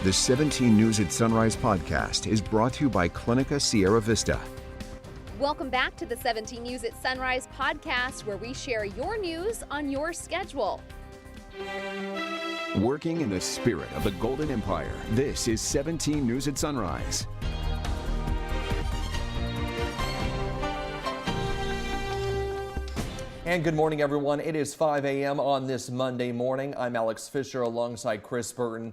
The 17 News at Sunrise podcast is brought to you by Clinica Sierra Vista. Welcome back to the 17 News at Sunrise podcast, where we share your news on your schedule. Working in the spirit of the Golden Empire, this is 17 News at Sunrise. And good morning, everyone. It is 5 a.m. on this Monday morning. I'm Alex Fisher alongside Chris Burton.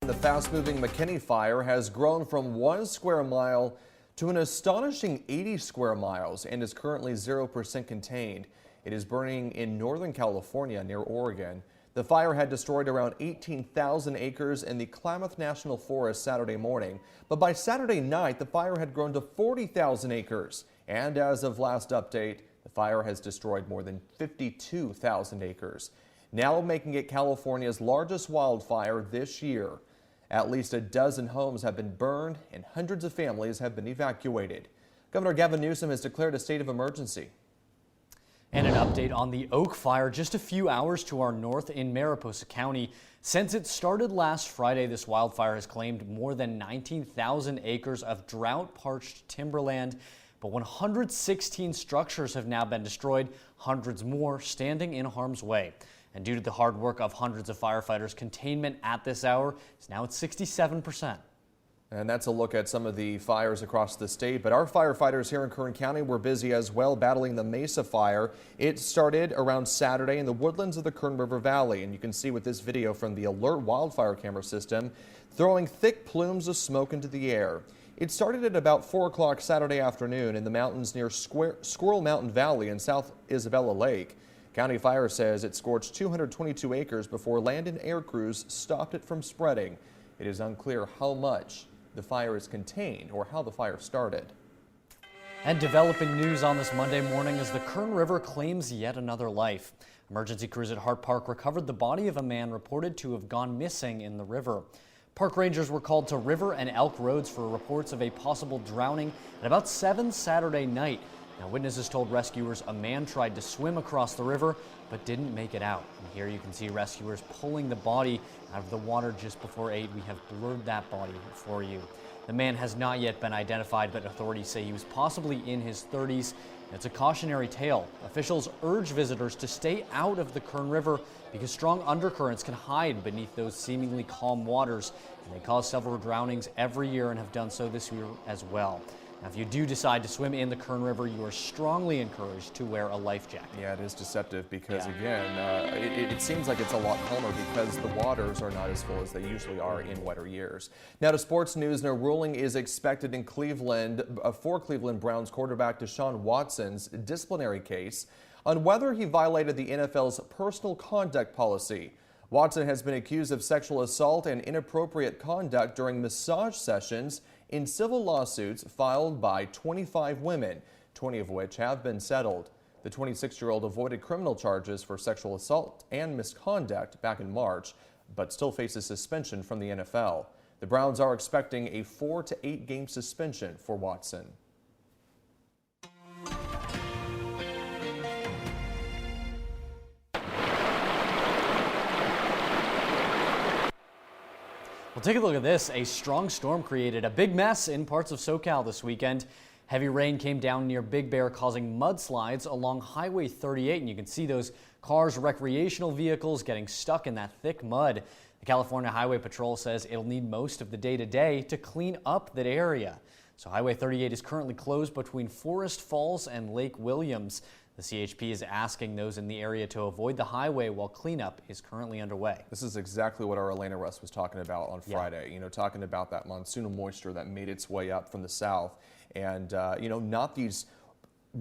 The fast-moving McKinney Fire has grown from 1 square mile to an astonishing 80 square miles and is currently 0% contained. It is burning in Northern California near Oregon. The fire had destroyed around 18,000 acres in the Klamath National Forest Saturday morning, but by Saturday night, the fire had grown to 40,000 acres. And as of last update, the fire has destroyed more than 52,000 acres, now making it California's largest wildfire this year. At least a dozen homes have been burned and hundreds of families have been evacuated. Governor Gavin Newsom has declared a state of emergency. And an update on the Oak Fire just a few hours to our north in Mariposa County. Since it started last Friday, this wildfire has claimed more than 19,000 acres of drought-parched timberland, but 116 structures have now been destroyed, hundreds more standing in harm's way. And due to the hard work of hundreds of firefighters, containment at this hour is now at 67%. And that's a look at some of the fires across the state. But our firefighters here in Kern County were busy as well battling the Mesa fire. It started around Saturday in the woodlands of the Kern River Valley. And you can see with this video from the Alert wildfire camera system throwing thick plumes of smoke into the air. It started at about 4 o'clock Saturday afternoon in the mountains near Squirrel Mountain Valley in South Isabella Lake. County Fire says it scorched 222 acres before land and air crews stopped it from spreading. It is unclear how much the fire is contained or how the fire started. And developing news on this Monday morning as the Kern River claims yet another life. Emergency crews at Hart Park recovered the body of a man reported to have gone missing in the river. Park rangers were called to River and Elk Roads for reports of a possible drowning at about 7 Saturday night. Now, witnesses told rescuers a man tried to swim across the river but didn't make it out. And here you can see rescuers pulling the body out of the water just before 8. We have blurred that body for you. The man has not yet been identified, but authorities say he was possibly in his 30s. It's a cautionary tale. Officials urge visitors to stay out of the Kern River because strong undercurrents can hide beneath those seemingly calm waters, and they cause several drownings every year and have done so this year as well. Now, if you do decide to swim in the Kern River, you are strongly encouraged to wear a life jacket. Yeah, it is deceptive because, again, it seems like it's a lot calmer because the waters are not as full as they usually are in wetter years. Now to sports news, a ruling is expected in Cleveland for Cleveland Browns quarterback Deshaun Watson's disciplinary case on whether he violated the NFL's personal conduct policy. Watson has been accused of sexual assault and inappropriate conduct during massage sessions in civil lawsuits filed by 25 women, 20 of which have been settled. The 26-year-old avoided criminal charges for sexual assault and misconduct back in March, but still faces suspension from the NFL. The Browns are expecting a 4 to 8 game suspension for Watson. Well, take a look at this. A strong storm created a big mess in parts of SoCal this weekend. Heavy rain came down near Big Bear, causing mudslides along Highway 38, and you can see those cars, recreational vehicles getting stuck in that thick mud. The California Highway Patrol says it'll need most of the day today to clean up that area. So Highway 38 is currently closed between Forest Falls and Lake Williams. The CHP is asking those in the area to avoid the highway while cleanup is currently underway. This is exactly what our Elena Russ was talking about on Friday. You know, talking about that monsoonal moisture that made its way up from the south. And, you know, not these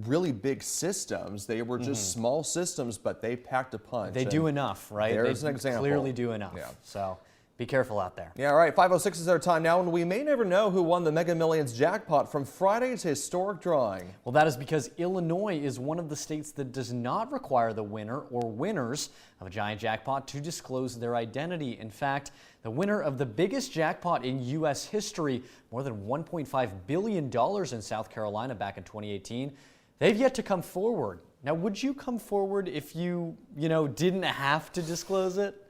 really big systems. They were just small systems, but they packed a punch. They do enough, right? There's they an example. Clearly do enough. Yeah. So be careful out there. Yeah, all right. 5:06 is our time now, and we may never know who won the Mega Millions jackpot from Friday's historic drawing. Well, that is because Illinois is one of the states that does not require the winner or winners of a giant jackpot to disclose their identity. In fact, the winner of the biggest jackpot in U.S. history, more than $1.5 billion in South Carolina back in 2018, they've yet to come forward. Now, would you come forward if you didn't have to disclose it?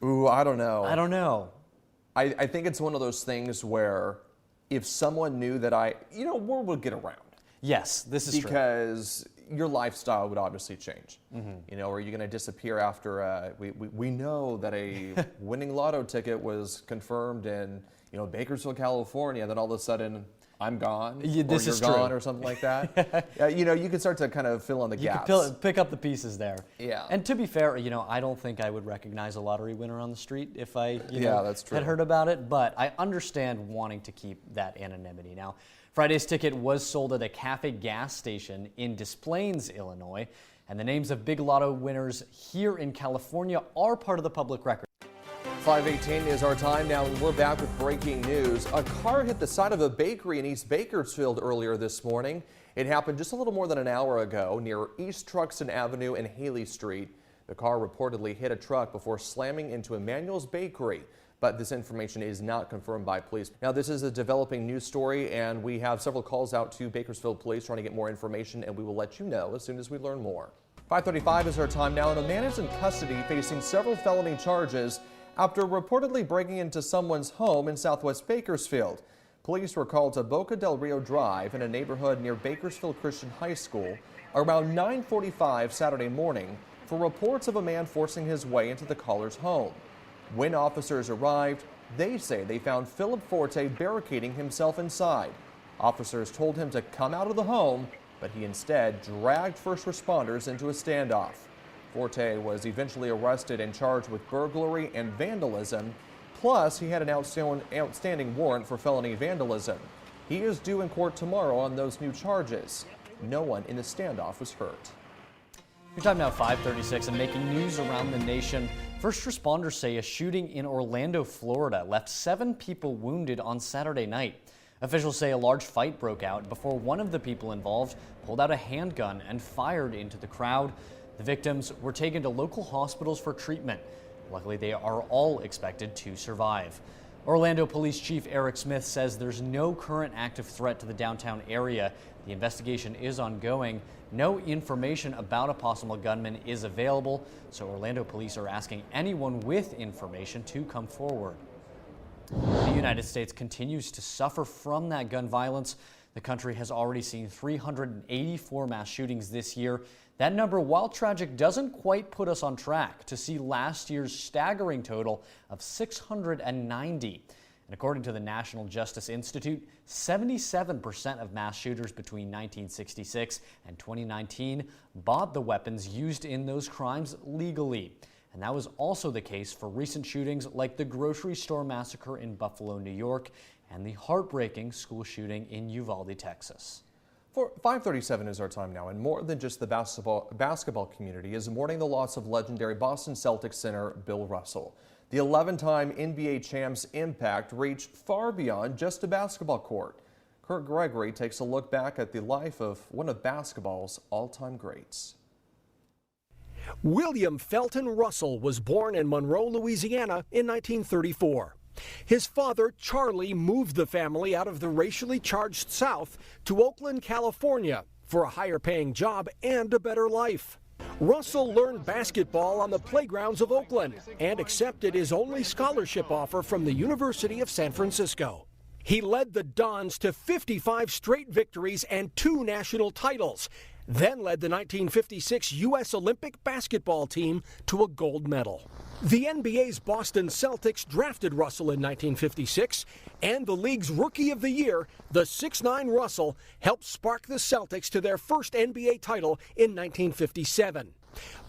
Ooh, I don't know. I don't know. I think it's one of those things where if someone knew that word would get around. Yes, this is true. Because your lifestyle would obviously change. Are you going to disappear after we know that a winning lotto ticket was confirmed in Bakersfield, California, then all of a sudden I'm gone, this or is you're gone, true. or something like that. You can start to kind of fill in the gaps. You can pick up the pieces there. Yeah. And to be fair, I don't think I would recognize a lottery winner on the street if I that's true. had heard about it, but I understand wanting to keep that anonymity. Now, Friday's ticket was sold at a cafe gas station in Des Plaines, Illinois, and the names of Big Lotto winners here in California are part of the public record. 5:18 is our time now, and we're back with breaking news. A car hit the side of a bakery in East Bakersfield earlier this morning. It happened just a little more than an hour ago near East Truxton Avenue and Haley Street. The car reportedly hit a truck before slamming into Emmanuel's Bakery, but this information is not confirmed by police. Now, this is a developing news story, and we have several calls out to Bakersfield police trying to get more information, and we will let you know as soon as we learn more. 5:35 is our time now, and a man is in custody facing several felony charges after reportedly breaking into someone's home in southwest Bakersfield. Police were called to Boca del Rio Drive in a neighborhood near Bakersfield Christian High School around 9:45 Saturday morning for reports of a man forcing his way into the caller's home. When officers arrived, they say they found Philip Forte barricading himself inside. Officers told him to come out of the home, but he instead dragged first responders into a standoff. Forte was eventually arrested and charged with burglary and vandalism. Plus, he had an outstanding warrant for felony vandalism. He is due in court tomorrow on those new charges. No one in the standoff was hurt. Your time now 5:36 and making news around the nation. First responders say a shooting in Orlando, Florida left 7 people wounded on Saturday night. Officials say a large fight broke out before one of the people involved pulled out a handgun and fired into the crowd. The victims were taken to local hospitals for treatment. Luckily, they are all expected to survive. Orlando Police Chief Eric Smith says there's no current active threat to the downtown area. The investigation is ongoing. No information about a possible gunman is available, so Orlando police are asking anyone with information to come forward. The United States continues to suffer from that gun violence. The country has already seen 384 mass shootings this year. That number, while tragic, doesn't quite put us on track to see last year's staggering total of 690. And according to the National Justice Institute, 77% of mass shooters between 1966 and 2019 bought the weapons used in those crimes legally. And that was also the case for recent shootings like the grocery store massacre in Buffalo, New York, and the heartbreaking school shooting in Uvalde, Texas. 5:37 is our time now, and more than just the basketball community is mourning the loss of legendary Boston Celtics center Bill Russell. The 11-time NBA champ's impact reached far beyond just a basketball court. Kurt Gregory takes a look back at the life of one of basketball's all-time greats. William Felton Russell was born in Monroe, Louisiana in 1934. His father, Charlie, moved the family out of the racially charged South to Oakland, California for a higher-paying job and a better life. Russell learned basketball on the playgrounds of Oakland and accepted his only scholarship offer from the University of San Francisco. He led the Dons to 55 straight victories and 2 national titles, then led the 1956 U.S. Olympic basketball team to a gold medal. The NBA's Boston Celtics drafted Russell in 1956, and the league's Rookie of the Year, the 6'9" Russell, helped spark the Celtics to their first NBA title in 1957.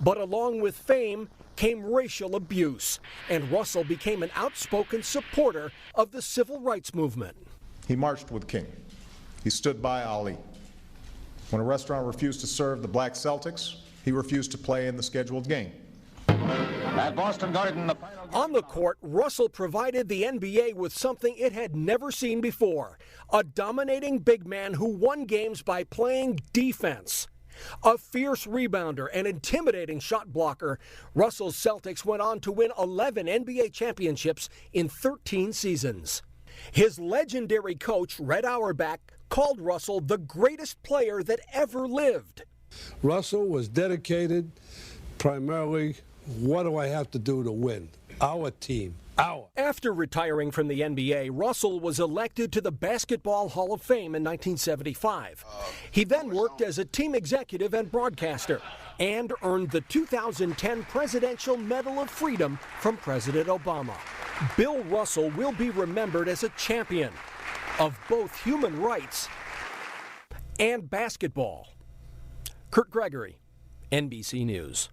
But along with fame came racial abuse, and Russell became an outspoken supporter of the civil rights movement. He marched with King. He stood by Ali. When a restaurant refused to serve the black Celtics, he refused to play in the scheduled game. At Boston Garden, on the court, Russell provided the NBA with something it had never seen before, a dominating big man who won games by playing defense. A fierce rebounder and intimidating shot blocker, Russell's Celtics went on to win 11 NBA championships in 13 seasons. His legendary coach, Red Auerbach, called Russell the greatest player that ever lived. Russell was dedicated primarily, what do I have to do to win? Our team, After retiring from the NBA, Russell was elected to the Basketball Hall of Fame in 1975. He then worked as a team executive and broadcaster and earned the 2010 Presidential Medal of Freedom from President Obama. Bill Russell will be remembered as a champion of both human rights and basketball. Kurt Gregory, NBC News.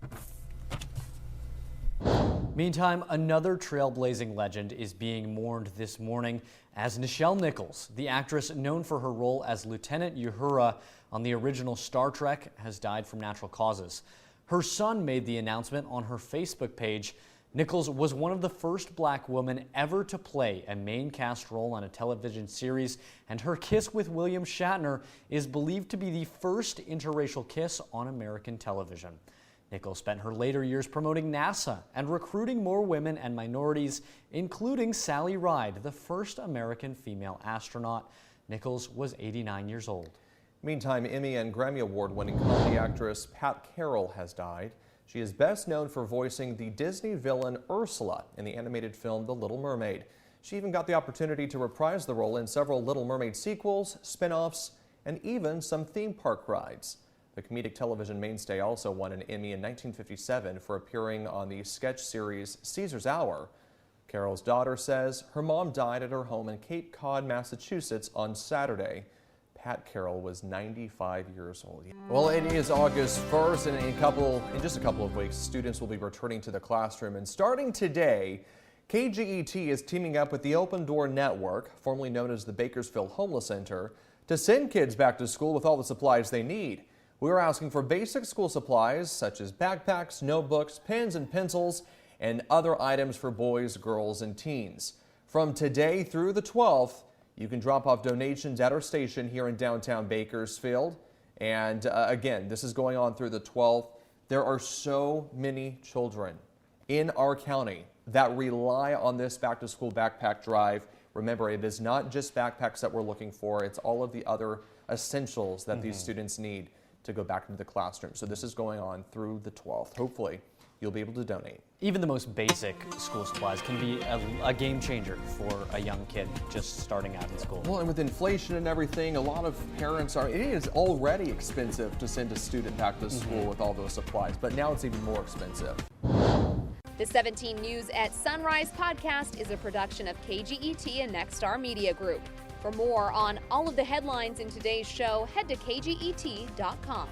Meantime, another trailblazing legend is being mourned this morning as Nichelle Nichols, the actress known for her role as Lieutenant Uhura on the original Star Trek, has died from natural causes. Her son made the announcement on her Facebook page. Nichols was one of the first black women ever to play a main cast role on a television series, and her kiss with William Shatner is believed to be the first interracial kiss on American television. Nichols spent her later years promoting NASA and recruiting more women and minorities, including Sally Ride, the first American female astronaut. Nichols was 89 years old. Meantime, Emmy and Grammy Award-winning comedy actress Pat Carroll has died. She is best known for voicing the Disney villain Ursula in the animated film The Little Mermaid. She even got the opportunity to reprise the role in several Little Mermaid sequels, spin-offs, and even some theme park rides. The comedic television mainstay also won an Emmy in 1957 for appearing on the sketch series Caesar's Hour. Carol's daughter says her mom died at her home in Cape Cod, Massachusetts on Saturday. Pat Carroll was 95 years old. Well, it is August 1st, and in just a couple of weeks, students will be returning to the classroom. And starting today, KGET is teaming up with the Open Door Network, formerly known as the Bakersfield Homeless Center, to send kids back to school with all the supplies they need. We're asking for basic school supplies such as backpacks, notebooks, pens and pencils, and other items for boys, girls, and teens. From today through the 12th, you can drop off donations at our station here in downtown Bakersfield. And again, this is going on through the 12th. There are so many children in our county that rely on this back-to-school backpack drive. Remember, it is not just backpacks that we're looking for. It's all of the other essentials that these students need to go back into the classroom. So this is going on through the 12th. Hopefully, you'll be able to donate. Even the most basic school supplies can be a game changer for a young kid just starting out in school. Well, and with inflation and everything, a lot of parents it is already expensive to send a student back to school with all those supplies, but now it's even more expensive. The 17 News at Sunrise podcast is a production of KGET and Nexstar Media Group. For more on all of the headlines in today's show, head to kget.com.